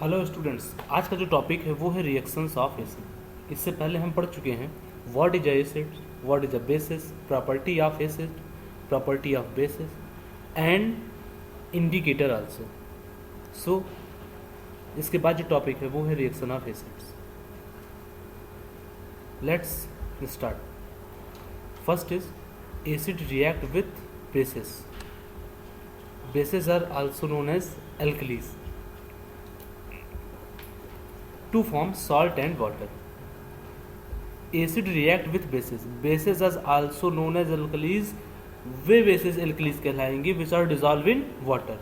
Hello students, आज का जो टॉपिक है वो है रिएक्शंस ऑफ एसिड। इससे पहले हम पढ़ चुके हैं what is a acid, what is a bases, property of acid, property of bases and indicator also. So इसके बाद जो टॉपिक है वो है reaction of acids. Let's start. First is acid react with bases. Bases are also known as alkalis to form salt and water. Acid react with bases. Bases are also known as alkalis. Way bases alkalis कहलाएंगे which are dissolved in water.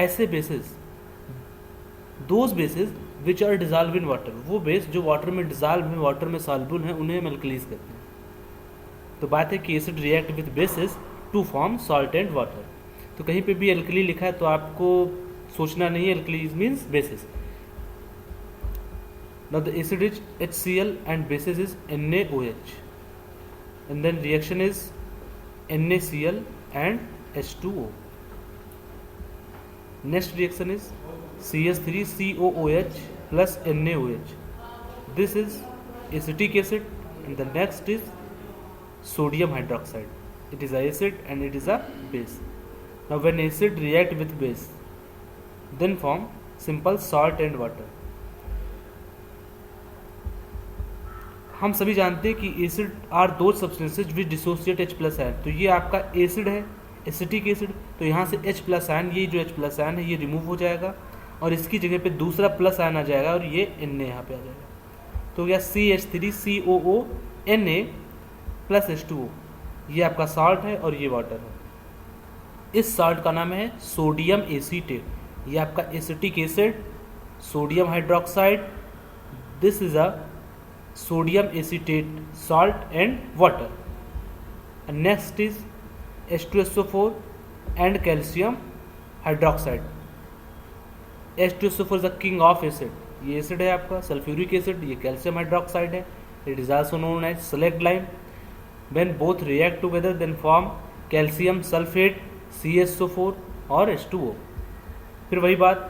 ऐसे bases, those bases which are dissolved in water, वो base जो water में dissolve हैं, water में soluble हैं, उन्हें हम alkalis कहते हैं। तो बात है कि acid react with bases to form salt and water। तो कहीं पे भी alkali लिखा है तो आपको सोचना नहीं है, alkalis means bases। Now the acid is HCl and basis is NaOH, and then reaction is NaCl and H2O. Next reaction is CH3COOH plus NaOH. This is acetic acid, and the next is sodium hydroxide. It is a acid and it is a base. Now when acid react with base, then form simple salt and water. हम सभी जानते हैं कि acid are दो substances which dissociate H plus ion. तो ये आपका acid है, एसिटिक एसिड। तो यहाँ से H प्लस आयन, ये जो H प्लस आयन है ये रिमूव हो जाएगा और इसकी जगह पे दूसरा प्लस आयन आ जाएगा और ये Na यहाँ पे आ जाएगा। तो क्या CH3COO Na प्लस H2O, ये आपका साल्ट है और ये वाटर है। इस साल्ट का नाम है सोडियम एसीटेट। ये आपका acetic acid, sodium hydroxide, this is a sodium acetate, salt and water. And next is H2SO4 and calcium hydroxide. H2SO4 is the king of acid. ये एसिड है आपका सल्फ्यूरिक एसिड, ये calcium hydroxide है। It is also known as slaked lime. When both react together then form calcium sulphate CaSO4 और H2O। फिर वही बात,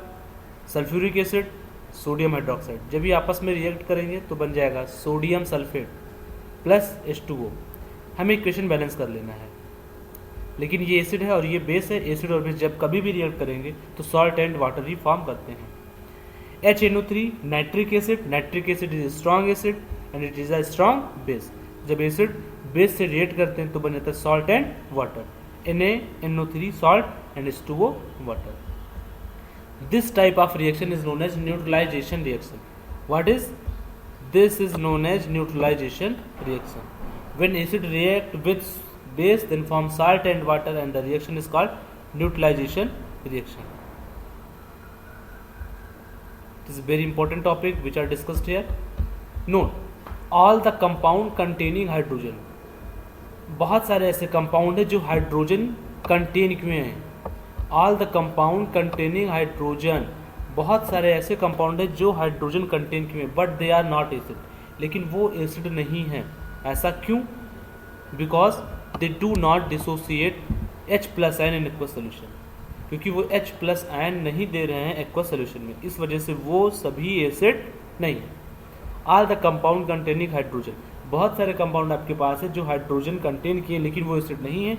sulphuric acid, sodium hydroxide जब भी आपस में रिएक्ट करेंगे तो बन जाएगा सोडियम सल्फेट प्लस H2O। हमें इक्वेशन बैलेंस कर लेना है, लेकिन ये एसिड है और ये बेस है। एसिड और बेस जब कभी भी रिएक्ट करेंगे तो salt and water he form करते हैं। HNO3 nitric acid. Nitric acid is strong acid and it is a strong base. जब एसिड बेस से रिएक्ट करते हैं तो बन जाता है salt and water. NaNO3 salt and H2O water. This type of reaction is known as neutralization reaction. What is this? Is known as neutralization reaction. When acid react with base, then form salt and water, and the reaction is called neutralization reaction. This is a very important topic which are discussed here. Note all the compound containing hydrogen. बहुत सारे ऐसे compound है जो hydrogen contain किए हैं। All the compound containing hydrogen, बहुत सारे ऐसे कंपाउंड है जो हाइड्रोजन कंटेन किए हैं but they are not acid, लेकिन वो एसिड नहीं है। ऐसा क्यों? Because they do not dissociate H plus ion in aqueous solution, क्योंकि वो H प्लस आयन नहीं दे रहे हैं एक्वस सोल्यूशन में, इस वजह से वो सभी एसिड नहीं है। All the compound containing hydrogen, बहुत सारे कंपाउंड आपके पास है जो हाइड्रोजन कंटेन किए लेकिन वो एसिड नहीं है।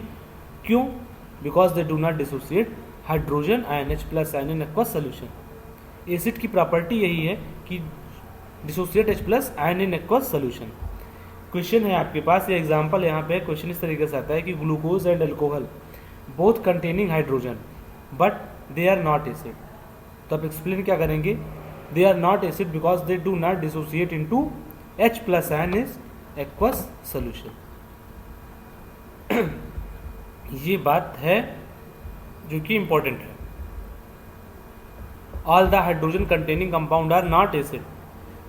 क्यों? Because they do not dissociate hydrogen ion H plus ion in aqueous solution. Acid की प्रॉपर्टी यही है कि dissociate H plus ion in aqueous solution. Question है आपके पास, ये एग्जांपल यहाँ पे क्वेश्चन इस तरीके से आता है कि glucose and alcohol both containing hydrogen but they are not acid. तो आप एक्सप्लेन क्या करेंगे? They are not acid because they do not dissociate into H plus ion is aqueous solution. ये बात है जो कि इंपॉर्टेंट है। All the hydrogen containing compound are not acid.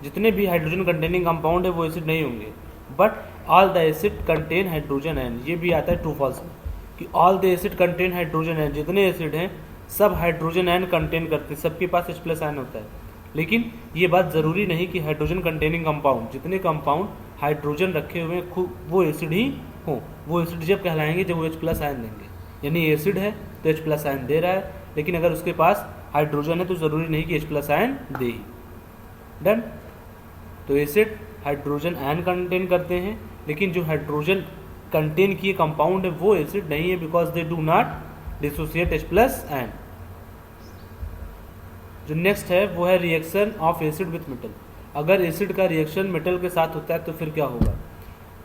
जितने भी हाइड्रोजन कंटेनिंग कंपाउंड है वो एसिड नहीं होंगे, but all the acid contain hydrogen ion. ये भी आता है ट्रू फॉल्स में कि all the acid contain hydrogen ion, जितने एसिड हैं सब हाइड्रोजन आयन कंटेन करते हैं, सबके पास H प्लस आयन होता है। लेकिन ये बात ज़रूरी नहीं कि हाइड्रोजन कंटेनिंग कंपाउंड, जितने कंपाउंड हाइड्रोजन रखे हुए हैं खूब वो एसिड ही हो। वो एसिड जब कहलाएंगे जब वो H प्लस आयन देंगे। यानी एसिड है तो H प्लस आयन दे रहा है, लेकिन अगर उसके पास हाइड्रोजन है तो ज़रूरी नहीं कि H+ आयन दे ही। डन। तो एसिड हाइड्रोजन आयन कंटेन करते हैं, लेकिन जो हाइड्रोजन कंटेन किए कंपाउंड है वो एसिड नहीं है, because they do not dissociate H+ ion. जो नेक्स्ट है वो है reaction of acid with metal. अगर एसिड का रिएक्शन मेटल के साथ होता है तो फिर क्या होगा?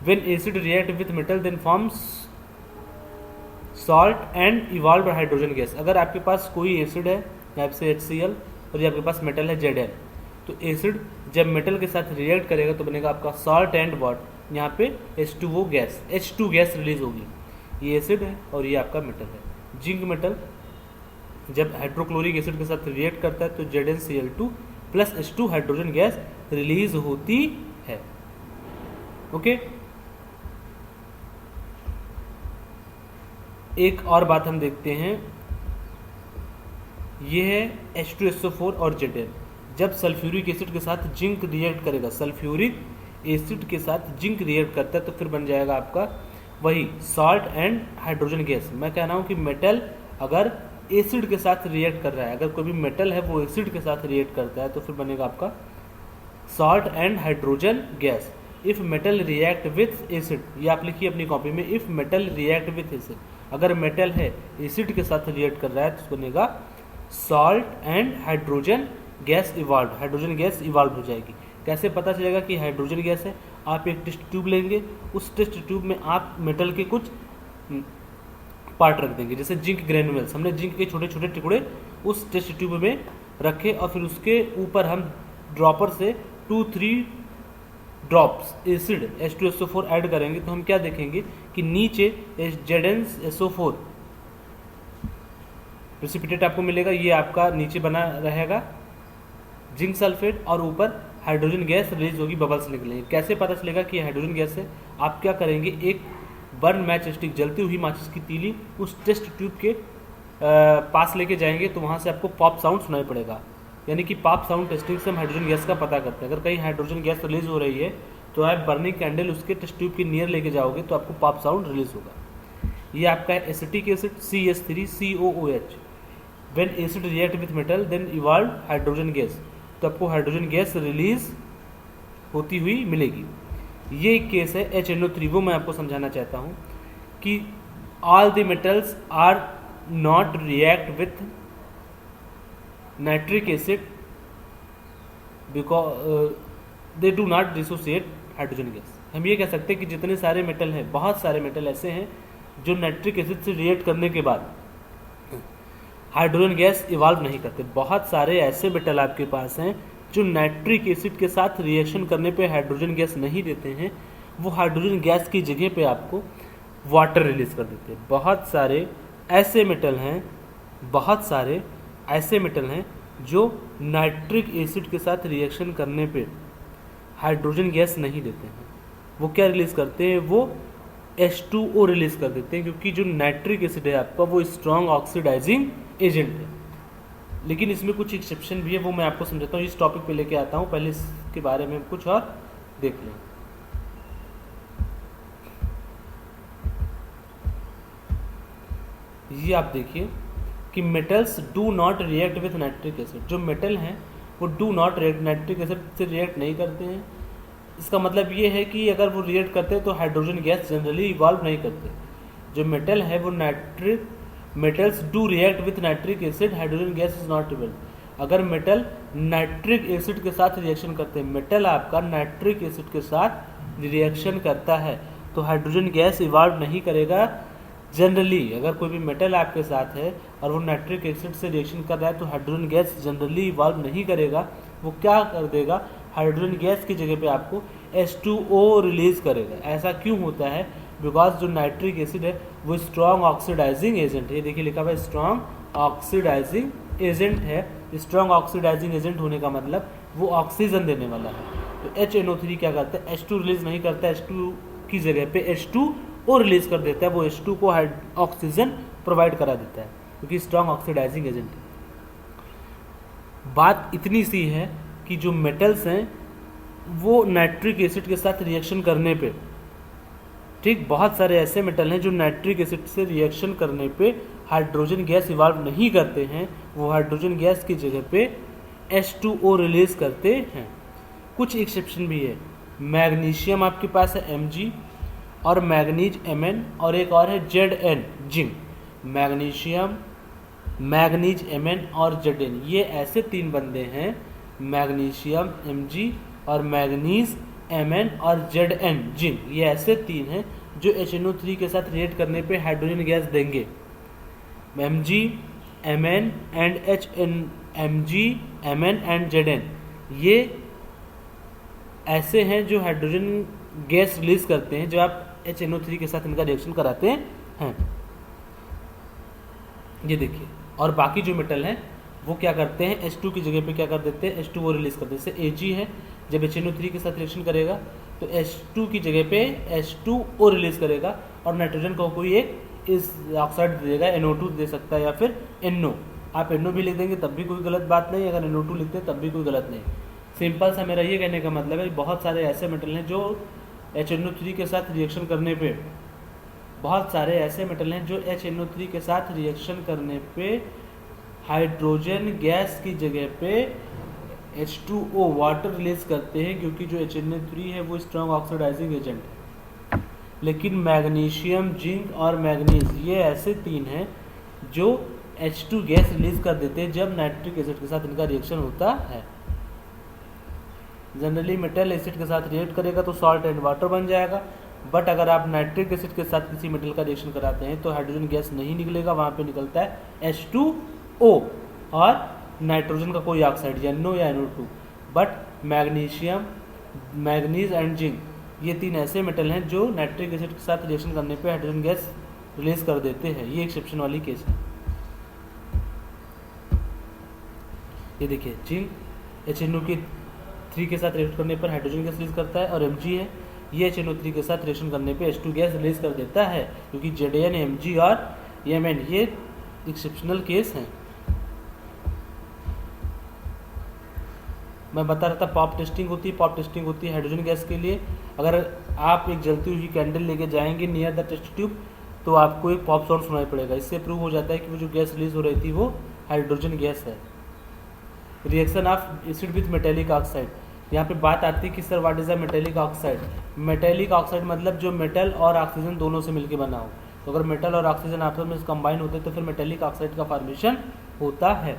When acid react with metal then forms salt and evolve hydrogen gas. अगर आपके पास कोई एसिड है, यहाँ से HCl, और ये आपके पास मेटल है Zl, तो एसिड जब मेटल के साथ रिएक्ट करेगा तो बनेगा आपका सॉल्ट एंड वॉट, यहाँ पे H2O gas, H2 gas release होगी। ये एसिड है और ये आपका मेटल है। जिंक मेटल जब हाइड्रोक्लोरिक एसिड के साथ रिएक्ट करता है तो ZnCl2 plus H2 hydrogen gas release होती है। ओके। एक और बात हम देखते हैं, ये है H2SO4 और Zn। जब सल्फ्यूरिक एसिड के साथ जिंक रिएक्ट करेगा, सल्फ्यूरिक एसिड के साथ जिंक रिएक्ट करता है तो फिर बन जाएगा आपका वही सॉल्ट एंड हाइड्रोजन गैस। मैं कह रहा हूँ कि मेटल अगर एसिड के साथ रिएक्ट कर रहा है, अगर कोई भी मेटल है वो एसिड के साथ रिएक्ट करता है तो फिर बनेगा आपका salt and hydrogen gas. If metal react with acid, ये आप लिखिए अपनी कॉपी में, if metal react with acid, अगर मेटल है एसिड के साथ रिएक्ट कर रहा है तो बनेगा salt and hydrogen gas evolve, hydrogen gas evolve हो जाएगी। कैसे पता चलेगा कि हाइड्रोजन गैस है? आप एक टेस्ट ट्यूब लेंगे, उस टेस्ट ट्यूब में आप मेटल के कुछ पार्ट रख देंगे, जैसे जिंक ग्रेनुअल्स, हमने जिंक के छोटे छोटे टुकड़े उस टेस्ट ट्यूब में रखे और फिर उसके ऊपर हम ड्रॉपर से 2-3 ड्रॉप्स एसिड H2SO4 ऐड करेंगे तो हम क्या देखेंगे कि नीचे ZnSO4 प्रेसिपिटेट आपको मिलेगा, ये आपका नीचे बना रहेगा जिंक सल्फेट, और ऊपर हाइड्रोजन गैस रिलीज होगी, बबल्स निकलेंगे। कैसे पता चलेगा कि हाइड्रोजन गैस है? आप क्या करेंगे, एक बर्न मैच स्टिक, जलती हुई माचिस की तीली उस टेस्ट ट्यूब के पास लेके जाएंगे तो वहाँ से आपको पॉप साउंड सुनाई पड़ेगा, यानी कि पॉप साउंड टेस्टिंग से हम हाइड्रोजन गैस का पता करते हैं। अगर कहीं हाइड्रोजन गैस रिलीज हो रही है तो आप बर्निंग कैंडल उसके टेस्ट ट्यूब के नियर लेके जाओगे तो आपको पॉप साउंड रिलीज होगा। ये आपका है acetic acid CH3COOH। When acid react with metal then evolve hydrogen gas, तो आपको हाइड्रोजन गैस रिलीज होती हुई मिलेगी। ये एक केस है HNO3, वो मैं आपको समझाना चाहता हूँ कि all the metals are not react with nitric acid because they do not dissociate hydrogen gas. हम ये कह सकते हैं कि जितने सारे मेटल हैं, बहुत सारे मेटल ऐसे हैं जो नाइट्रिक एसिड से रिएक्ट करने के बाद हाइड्रोजन गैस इवॉल्व नहीं करते। बहुत सारे ऐसे मेटल आपके पास हैं जो नाइट्रिक एसिड के साथ रिएक्शन करने पे हाइड्रोजन गैस नहीं देते हैं, वो हाइड्रोजन गैस की जगह पे आपको वाटर रिलीज कर देते हैं। बहुत सारे ऐसे मेटल हैं, बहुत सारे ऐसे मेटल हैं जो नाइट्रिक एसिड के साथ रिएक्शन करने पे हाइड्रोजन गैस नहीं देते हैं। वो क्या रिलीज करते हैं? वो H2O रिलीज कर देते हैं, क्योंकि जो नाइट्रिक एसिड है आपका वो स्ट्रॉन्ग ऑक्सीडाइजिंग एजेंट है। लेकिन इसमें कुछ एक्सेप्शन भी है, वो मैं आपको समझाता हूँ, इस टॉपिक पे लेके आता हूँ। पहले इसके बारे में कुछ और देख लें। ये आप देखिए कि metals do not react with nitric acid. जो मेटल हैं वो do not react, nitric acid से रिएक्ट नहीं करते हैं। इसका मतलब ये है कि अगर वो रिएक्ट करते हैं तो हाइड्रोजन गैस जनरली इवॉल्व नहीं करते। जो मेटल है वो nitric, metals do react with nitric acid, hydrogen gas is not evolve. अगर मेटल नाइट्रिक एसिड के साथ रिएक्शन करते हैं, मेटल आपका नाइट्रिक एसिड के साथ रिएक्शन करता है तो हाइड्रोजन गैस इवॉल्व नहीं करेगा जनरली। अगर कोई भी मेटल आपके साथ है और वो नाइट्रिक एसिड से रिएक्शन कर रहा है तो हाइड्रोजन गैस जनरली इवॉल्व नहीं करेगा। वो क्या कर देगा? हाइड्रोजन गैस की जगह पे आपको H2O रिलीज करेगा। ऐसा क्यों होता है? बिकॉज जो नाइट्रिक एसिड है वो स्ट्रॉन्ग ऑक्सीडाइजिंग एजेंट है। ये देखिए लिखा हुआ है स्ट्रॉन्ग ऑक्सीडाइजिंग एजेंट है। स्ट्रॉन्ग ऑक्सीडाइजिंग एजेंट होने का मतलब वो ऑक्सीजन देने वाला है। तो HNO3 क्या करता है? H2 रिलीज नहीं करता, H2 की जगह पे H2O रिलीज कर देता है। वो H2 को ऑक्सीजन प्रोवाइड करा देता है क्योंकि स्ट्रॉन्ग ऑक्सीडाइजिंग एजेंट है। बात इतनी सी है कि जो मेटल्स हैं वो नाइट्रिक एसिड के साथ रिएक्शन करने पे, ठीक, बहुत सारे ऐसे मेटल हैं जो नाइट्रिक एसिड से रिएक्शन करने पे हाइड्रोजन गैस इवॉल्व नहीं करते हैं वो हाइड्रोजन गैस की जगह पे H2O रिलीज करते हैं। कुछ एक्सेप्शन भी है। मैग्नीशियम आपके पास है Mg और मैग्नीज Mn और एक और है Zn zinc. Magnesium, manganese Mn और Zn ये ऐसे तीन बंदे हैं, मैग्नीशियम, Mg और मैग्नीज Mn और Zn जिंक, ये ऐसे तीन हैं जो HNO3 के साथ रिएक्ट करने पे हाइड्रोजन गैस देंगे। Mg, Mn and Mg, Mn and Zn ये ऐसे हैं जो हाइड्रोजन गैस रिलीज करते हैं जब आप HNO3 के साथ इनका रिएक्शन कराते हैं। ये देखिए, और बाकी जो मेटल हैं वो क्या करते हैं, H2 की जगह पे क्या कर देते हैं, H2O रिलीज करते हैं। जैसे Ag है, जब HNO3 के साथ रिएक्शन करेगा तो H2 की जगह पे H2O रिलीज करेगा और नाइट्रोजन को कोई एक इस ऑक्साइड देगा, NO2 दे सकता है या फिर NO। आप NO भी लिख देंगे तब भी कोई गलत बात नहीं, अगर NO2 लिखते हैं तब भी कोई गलत नहीं। सिंपल सा मेरा ये कहने का मतलब है बहुत सारे ऐसे मेटल हैं जो HNO3 के साथ रिएक्शन करने पे, बहुत सारे ऐसे मेटल हैं जो HNO3 के साथ रिएक्शन करने पे हाइड्रोजन गैस की जगह पे H2O वाटर रिलीज करते हैं, क्योंकि जो HNO3 है वो स्ट्रॉन्ग ऑक्सीडाइजिंग एजेंट है। लेकिन मैग्नीशियम, जिंक और मैग्नीज ये ऐसे तीन हैं जो H2 गैस रिलीज कर देते हैं जब नाइट्रिक एसिड के साथ इनका रिएक्शन होता है। जनरली मेटल एसिड के साथ रिएक्ट करेगा तो सॉल्ट एंड वाटर बन जाएगा, बट अगर आप नाइट्रिक एसिड के साथ किसी मेटल का रिएक्शन कराते हैं तो हाइड्रोजन गैस नहीं निकलेगा, वहाँ पे निकलता है H2O और नाइट्रोजन का कोई ऑक्साइड या NO या NO2। But magnesium, manganese and zinc ये तीन ऐसे मेटल हैं जो नाइट्रिक एसिड के साथ रिएक्शन करने पे हाइड्रोजन गैस रिलीज कर देते हैं। ये एक्सेप्शन वाली केस है। ये देखिए, जिंक HNO3 के साथ रिएक्ट करने पर हाइड्रोजन गैस रिलीज करता है, और Mg है ये HNO3 के साथ रिएक्शन करने पे H2 गैस रिलीज कर देता है, क्योंकि Zn, Mg और Mn ये एक्सेप्शनल केस हैं। मैं बता रहा था पॉप टेस्टिंग होती है हाइड्रोजन गैस के लिए। अगर आप एक जलती हुई कैंडल लेके जाएंगे नियर द टेस्ट ट्यूब तो आपको एक पॉप साउंड सुनाई पड़ेगा। इससे प्रूव हो जाता है कि वो जो गैस रिलीज हो रही थी वो हाइड्रोजन गैस है। Reaction of acid with metallic oxide, यहाँ पे बात आती है कि sir what is a metallic oxide. Metallic oxide मतलब जो मेटल और ऑक्सीजन दोनों से मिलकर बना हो। तो अगर मेटल और ऑक्सीजन आपस में कंबाइन होते हैं तो फिर मेटेलिक ऑक्साइड का फॉर्मेशन होता है।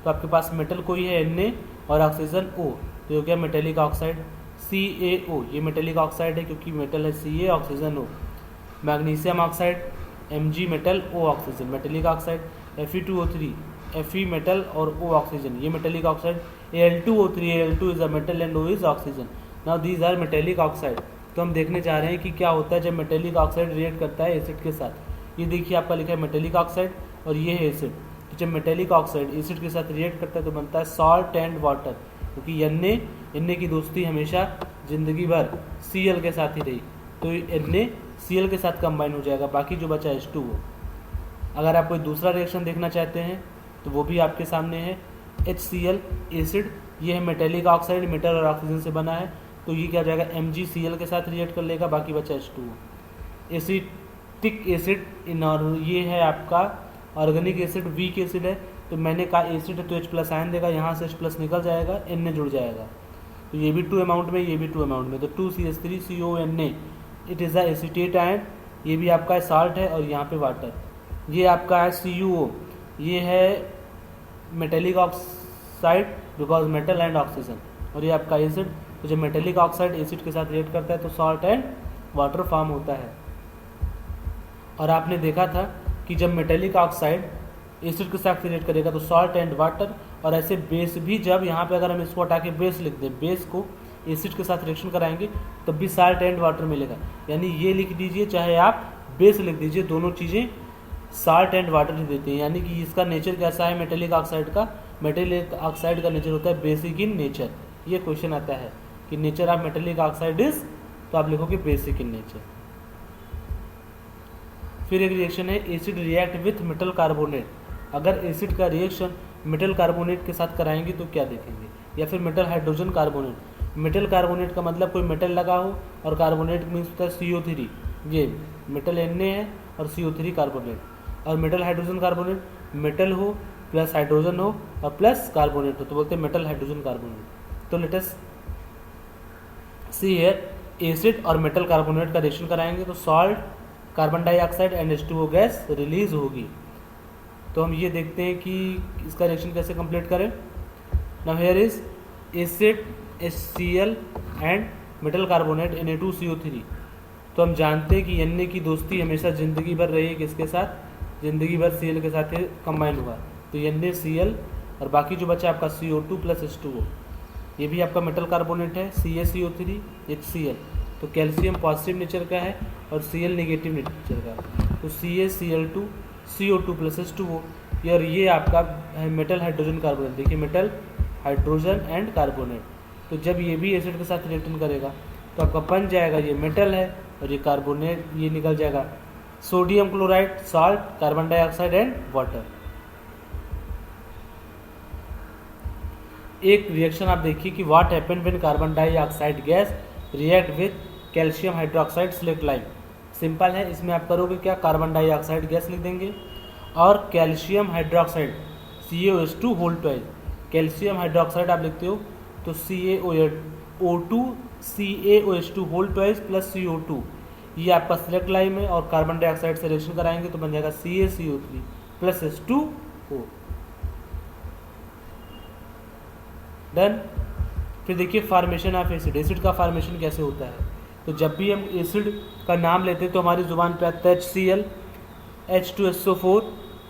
तो आपके पास मेटल कोई है Na और ऑक्सीजन O, तो हो गया मेटेलिक ऑक्साइड। CaO ये मेटेलिक ऑक्साइड है क्योंकि मेटल है Ca, oxygen O। Magnesium oxide Mg metal, O oxygen, metallic oxide. Fe2O3 Fe metal और O ऑक्सीजन, ये metallic oxide. Al2O3 Al2 is a metal and O is oxygen. Now these are metallic oxide. तो हम देखने जा रहे हैं कि क्या होता है जब मेटेलिक ऑक्साइड रिएक्ट करता है एसिड के साथ। ये देखिए आपका लिखा है मेटेलिक ऑक्साइड और ये है एसिड। तो जब मेटेलिक ऑक्साइड एसिड के साथ रिएक्ट करता है तो बनता है सॉल्ट एंड वाटर, क्योंकि Na की दोस्ती हमेशा जिंदगी भर Cl के साथ ही रही, तो Na Cl के साथ कंबाइन हो जाएगा, बाकी जो बचा H2O। अगर आप कोई दूसरा रिएक्शन देखना चाहते हैं तो वो भी आपके सामने है। HCl एसिड, ये है मेटेलिक ऑक्साइड, मेटल और ऑक्सीजन से बना है, तो ये क्या हो जाएगा MgCl के साथ रिएक्ट कर लेगा, बाकी बचा H2O। एसिटिक एसिड ये है आपका ऑर्गेनिक एसिड, वीक एसिड है, तो मैंने कहा एसिड है तो H+ आयन देगा, यहाँ से H+ निकल जाएगा, Na जुड़ जाएगा, तो ये भी 2 अमाउंट में, ये भी 2 अमाउंट में, तो 2CH3CONA it is the acetate ion. ये भी आपका साल्ट है और यहाँ पे वाटर। ये आपका है CuO, ये है metallic oxide because metal and oxygen, और ये आपका एसिड। तो जब मेटेलिक ऑक्साइड एसिड के साथ रिएक्ट करता है तो सॉल्ट एंड वाटर फॉर्म होता है। और आपने देखा था कि जब मेटेलिक ऑक्साइड एसिड के साथ रिएक्ट करेगा तो सॉल्ट एंड वाटर, और ऐसे बेस भी, जब यहाँ पे अगर हम इसको हटा के बेस लिख दें, बेस को एसिड के साथ रिएक्शन कराएंगे तब भी सॉल्ट एंड वाटर मिलेगा। यानी ये लिख दीजिए चाहे आप बेस लिख दीजिए, दोनों चीज़ें सॉल्ट एंड वाटर ही देते हैं। यानी कि इसका नेचर कैसा है मेटेलिक ऑक्साइड का, मेटेलिक ऑक्साइड का नेचर होता है बेसिक इन नेचर। ये क्वेश्चन आता है कि nature of metallic oxide is, तो आप लिखोगे बेसिक इन नेचर। फिर एक रिएक्शन है acid react with metal carbonate. अगर एसिड का रिएक्शन मेटल कार्बोनेट के साथ कराएंगे तो क्या देखेंगे, या फिर metal hydrogen carbonate. Metal carbonate का मतलब कोई मेटल लगा हो, और कार्बोनेट मीन्स होता है CO3, ये मेटल Na है और CO3 कार्बोनेट। और मेटल हाइड्रोजन कार्बोनेट मेटल हो प्लस हाइड्रोजन हो और प्लस कार्बोनेट हो तो बोलते हैं मेटल हाइड्रोजन कार्बोनेट। तो let us see here acid और मेटल कार्बोनेट का रिएक्शन कराएंगे तो salt, carbon dioxide and H2O gas release होगी। तो हम ये देखते हैं कि इसका रिएक्शन कैसे कंप्लीट करें। Now here is acid HCl and metal carbonate Na2CO3। तो हम जानते हैं कि Na की दोस्ती हमेशा ज़िंदगी भर रही है किसके साथ, ज़िंदगी भर Cl के साथ ही कंबाइन हुआ। तो NaCl और बाकी जो बचा आपका CO2 प्लस H2O, ये भी आपका मेटल कार्बोनेट है CaCO3 HCl। तो कैल्शियम पॉजिटिव नेचर का है और Cl नेगेटिव नेचर का है। तो CaCl2 CO2 प्लस H2O और ये आपका मेटल हाइड्रोजन कार्बोनेट। देखिए मेटल हाइड्रोजन एंड कार्बोनेट। तो जब ये भी एसिड के साथ रिएक्शन करेगा तो आपका बन जाएगा ये मेटल है और ये कार्बोनेट, ये निकल जाएगा sodium chloride, salt, carbon dioxide and water. एक रिएक्शन आप देखिए कि what happen when carbon dioxide gas react with calcium hydroxide slaked lime. Simple है, इसमें आप करोगे क्या, कार्बन डाइऑक्साइड गैस लिख देंगे और calcium hydroxide CaOH2 whole twice. Calcium hydroxide आप लिखते हो तो CaO2 CaOH2 whole twice plus CO2, ये आपका सिलेक्ट लाइम है और कार्बन डाइऑक्साइड से रिएक्शन कराएंगे तो बन जाएगा CaCO3 प्लस H2O। डन। फिर देखिए फार्मेशन ऑफ एसिड। एसिड का फार्मेशन कैसे होता है, तो जब भी हम एसिड का नाम लेते हैं तो हमारी जुबान पे आता है HCl, H2SO4,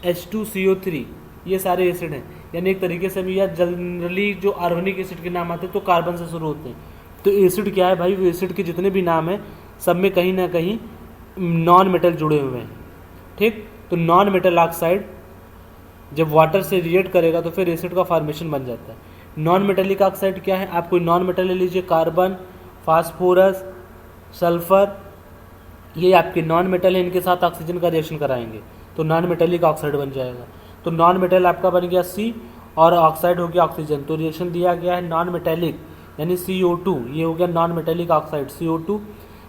H2CO3, ये सारे एसिड हैं। यानी एक तरीके से भी यार जनरली जो ऑर्गेनिक एसिड के नाम आते हैं तो कार्बन से शुरू होते हैं। तो एसिड क्या है भाई, वो एसिड के जितने भी नाम हैं सब में कहीं ना कहीं नॉन मेटल जुड़े हुए हैं। ठीक, तो नॉन मेटल ऑक्साइड जब वाटर से रिएक्ट करेगा तो फिर एसिड का फॉर्मेशन बन जाता है। नॉन मेटेलिक ऑक्साइड क्या है, आप कोई नॉन मेटल ले लीजिए, कार्बन, फास्फोरस, सल्फर, ये आपके नॉन मेटल है, इनके साथ ऑक्सीजन का रिएक्शन कराएंगे तो नॉन मेटेलिक ऑक्साइड बन जाएगा। तो नॉन मेटल आपका बन गया C और ऑक्साइड हो गया ऑक्सीजन। तो रिएक्शन दिया गया है नॉन मेटेलिक यानी CO2, ये हो गया non metallic oxide CO2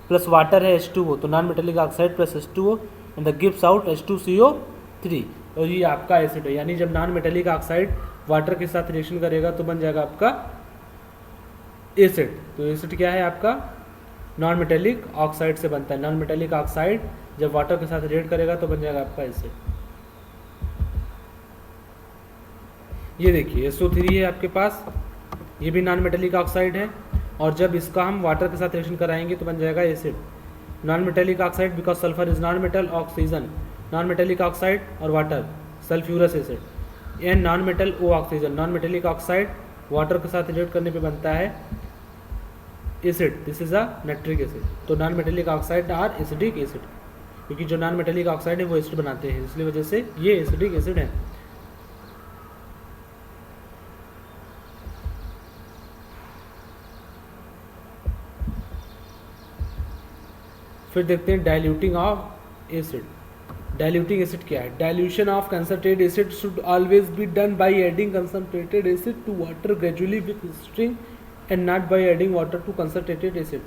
plus water है H2O, तो non metallic oxide plus H2O and the gives out H2CO3। और ये आपका एसिड है। यानी जब नॉन मेटेलिक ऑक्साइड वाटर के साथ रिएक्शन करेगा तो बन जाएगा आपका एसिड। तो एसिड क्या है आपका, नॉन मेटेलिक ऑक्साइड से बनता है। नॉन मेटेलिक ऑक्साइड जब वाटर के साथ रिएक्ट करेगा तो बन जाएगा आपका एसिड। ये देखिए SO3 है आपके पास, ये भी नॉन मेटेलिक ऑक्साइड है और जब इसका हम वाटर के साथ रिएक्शन कराएंगे तो बन जाएगा acid. Non metallic oxide because sulphur is non metal, oxygen non metallic oxide और water sulphurous acid and non metal O oxygen. Non metallic oxide water के साथ रिएक्ट करने पे बनता है acid, this is a nitric acid. तो non metallic oxide are acidic acid, क्योंकि जो नॉन मेटेलिक ऑक्साइड है वो एसिड बनाते हैं, इसलिए वजह से ये एसिडिक एसिड है। फिर देखते हैं diluting of acid. Diluting acid क्या है, dilution of concentrated acid should always be done by adding concentrated acid to water gradually with stirring and not by adding water to concentrated acid.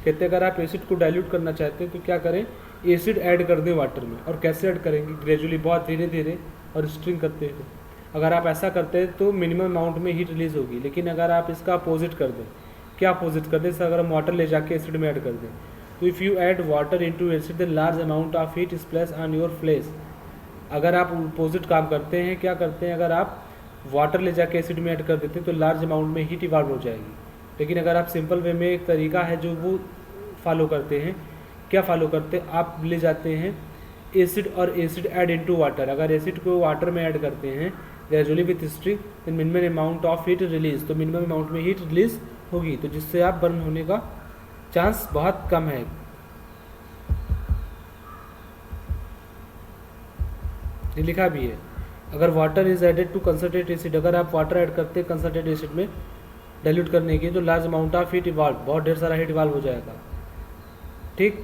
कहते हैं अगर आप एसिड को dilute करना चाहते हैं तो क्या करें, एसिड ऐड कर दें वाटर में। और कैसे ऐड करेंगे, ग्रेजुअली, बहुत धीरे धीरे और स्ट्रिंग करते हुए। अगर आप ऐसा करते हैं तो मिनिमम अमाउंट में हीट रिलीज होगी। लेकिन अगर आप इसका अपोजिट कर दें, क्या अपोजिट कर दें, अगर हम वाटर ले जाके एसिड में ऐड कर दें, तो if you add water into acid then large amount of heat is place on your flesh. अगर आप अपोजिट काम करते हैं, क्या करते हैं, अगर आप वाटर ले जाके एसिड में ऐड कर देते हैं तो लार्ज अमाउंट में हीट इवॉल्व हो जाएगी। लेकिन अगर आप सिंपल वे में, एक तरीका है जो वो फॉलो करते हैं, क्या फॉलो करते हैं, आप ले जाते हैं एसिड और एसिड ऐड इनटू वाटर। अगर एसिड को वाटर में ऐड करते हैं gradually with stirring then minimum amount of heat release, तो मिनिमम अमाउंट में हीट रिलीज होगी, तो जिससे आप बर्न होने का चांस बहुत कम है। ये लिखा भी है, अगर water is added to concentrated acid, अगर आप वाटर ऐड करते हैं कंसंट्रेटेड एसिड में डाइल्यूट करने के, तो large amount of heat evolve, बहुत ढेर सारा हीट इवॉल्व हो जाएगा। ठीक,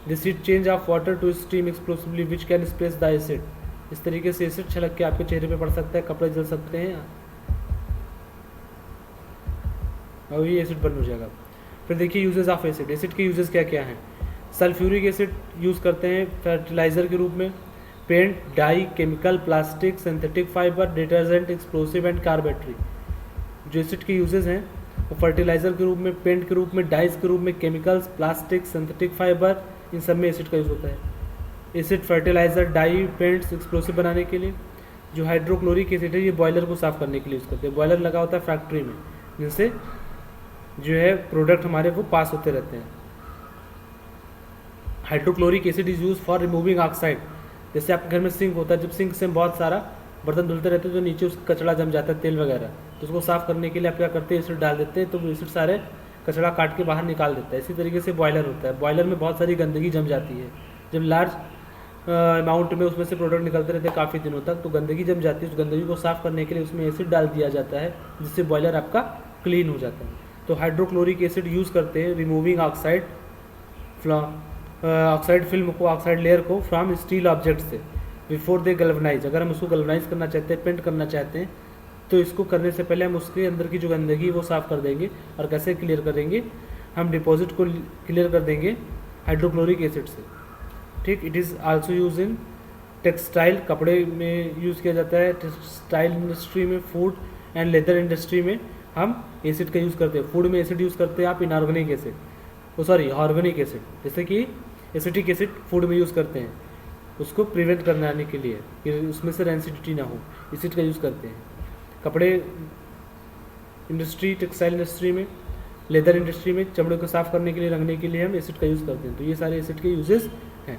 this heat change of water to steam explosively which can space the acid. इस तरीके से एसिड छलक के आपके चेहरे पे पड़ सकता है, कपड़े जल सकते हैं और ये एसिड बर्न हो जाएगा। फिर देखिए यूजेस ऑफ एसिड। एसिड के यूजेस क्या क्या हैं, सल्फ्यूरिक एसिड यूज़ करते हैं फर्टिलाइज़र के रूप में, paint, dye, chemical, plastic, synthetic fibre, detergent, explosive and कार्बेटरी। जो एसिड के यूजेस हैं वो फर्टिलाइजर के रूप में, पेंट के रूप में, डाइज के रूप में, केमिकल्स, प्लास्टिक, सिंथेटिक फाइबर, इन सब में एसिड का यूज होता है। Acid fertiliser, dye, paints, explosive बनाने के लिए। जो हाइड्रोक्लोरिक एसिड है ये बॉयलर को साफ करने के लिए यूज़ करते हैं। बॉयलर लगा होता है फैक्ट्री में, जिनसे जो है प्रोडक्ट हमारे वो पास होते रहते हैं। Hydrochloric acid is use for removing oxide. जैसे आपके घर में सिंक होता है, जब सिंक से बहुत सारा बर्तन धुलते रहते हैं तो नीचे उसका कचरा जम जाता है, तेल वगैरह, तो उसको साफ करने के लिए आप क्या करते हैं, एसिड डाल देते हैं, तो वो एसिड सारे कचरा काट के बाहर निकाल देता है। इसी तरीके से बॉयलर होता है। बॉयलर में बहुत सारी गंदगी जम जाती है, जब लार्ज अमाउंट में उसमें से प्रोडक्ट निकलते रहते हैं काफ़ी दिनों तक, तो गंदगी जम जाती है। उस गंदगी को साफ करने के लिए उसमें एसिड डाल दिया जाता है, जिससे बॉयलर आपका क्लीन हो जाता है। तो हाइड्रोक्लोरिक एसिड यूज़ करते हैं रिमूविंग ऑक्साइड फिल्म को, ऑक्साइड लेयर को फ्रॉम स्टील ऑब्जेक्ट से बिफोर दे गल्वनाइज। अगर हम उसको गल्वनाइज करना चाहते हैं, पेंट करना चाहते हैं, तो इसको करने से पहले हम उसके अंदर की जो गंदगी वो साफ़ कर देंगे। और कैसे क्लियर करेंगे, हम डिपॉजिट को क्लियर कर देंगे हाइड्रोक्लोरिक एसिड से। ठीक। It is also use in textile, कपड़े में यूज़ किया जाता है, टेक्सटाइल इंडस्ट्री में, फूड एंड लेदर इंडस्ट्री में हम एसिड का यूज़ करते हैं। फूड में एसिड यूज़ करते हैं आप इनऑर्गेनिक एसिड, ऑर्गेनिक एसिड, जैसे कि एसिटिक एसिड फूड में यूज़ करते हैं, उसको प्रिवेंट करने के लिए कि उसमें से रेंसिडिटी ना हो, एसिड का यूज़ करते हैं। कपड़े इंडस्ट्री, टेक्सटाइल इंडस्ट्री में, लेदर इंडस्ट्री में चमड़े को साफ़ करने के लिए, रंगने के लिए हम एसिड का यूज़ करते हैं। तो ये सारे एसिड के यूजेस हैं।